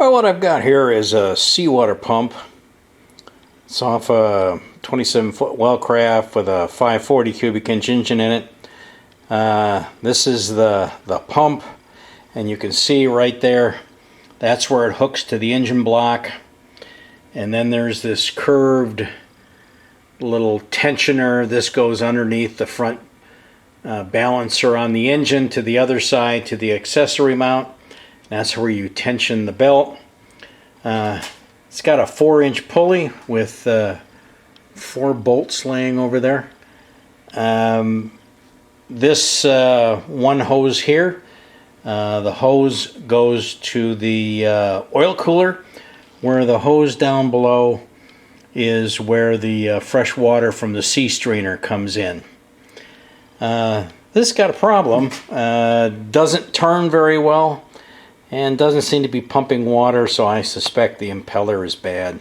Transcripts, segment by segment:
Well, what I've got here is a seawater pump. It's off a 27-foot Wellcraft with a 540 cubic inch engine in it. This is the pump, and you can see right there, that's where it hooks to the engine block. And then there's this curved little tensioner. This goes underneath the front balancer on the engine to the other side to the accessory mount. That's where you tension the belt. It's got a 4-inch pulley with 4 bolts laying over there. This one hose here, the hose goes to the oil cooler, where the hose down below is where the fresh water from the sea strainer comes in. This got a problem. Doesn't turn very well and doesn't seem to be pumping water, so I suspect the impeller is bad.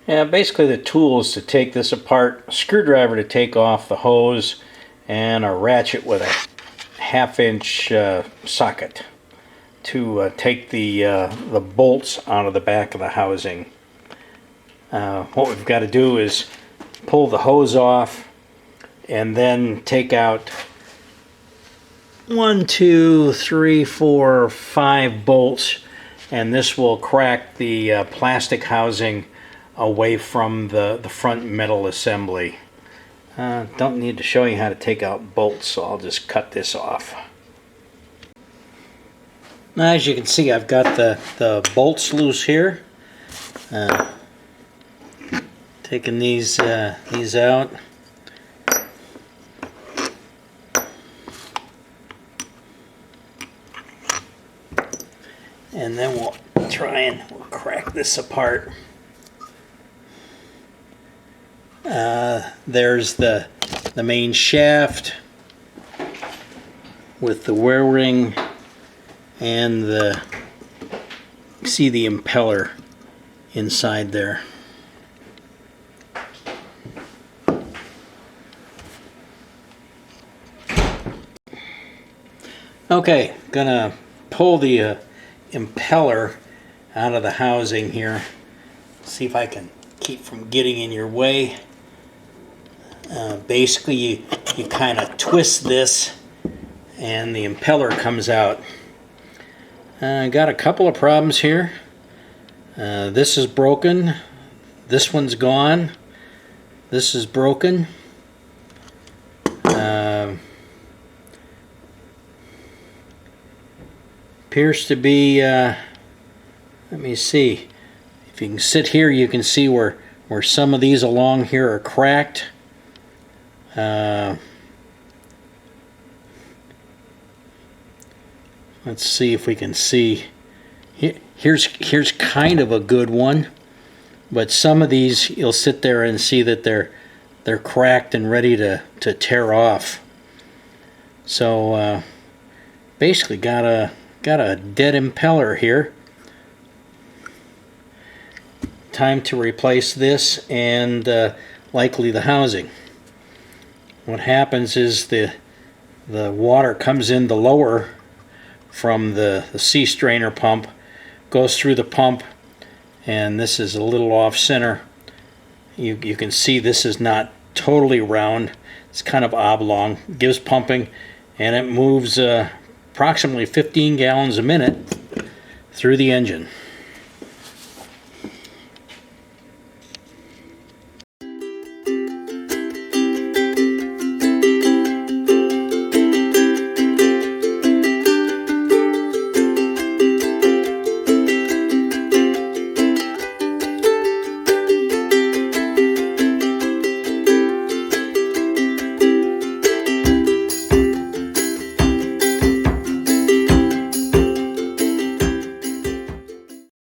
Yeah, basically the tools to take this apart: a screwdriver to take off the hose, and a ratchet with a 1/2-inch socket to take the bolts out of the back of the housing. What we've got to do is pull the hose off and then take out 1, 2, 3, 4, 5 bolts, and this will crack the plastic housing away from the front metal assembly. Don't need to show you how to take out bolts, so I'll just cut this off. Now, as you can see, I've got the bolts loose here. Taking these out. And then we'll try and crack this apart. There's the main shaft with the wear ring, and see the impeller inside there. Okay, gonna pull the impeller out of the housing here. See if I can keep from getting in your way. Basically, you kind of twist this and the impeller comes out. Got a couple of problems here. This is broken. This one's gone. This is broken. Appears to be, let me see. If you can sit here, you can see where some of these along here are cracked. Let's see if we can see. Here's kind of a good one, but some of these you'll sit there and see that they're cracked and ready to tear off. So basically got a dead impeller here. Time to replace this and likely the housing. What happens is the water comes in the lower from the sea strainer pump, goes through the pump, and this is a little off center. You can see this is not totally round. It's kind of oblong. Gives pumping, and it moves approximately 15 gallons a minute through the engine.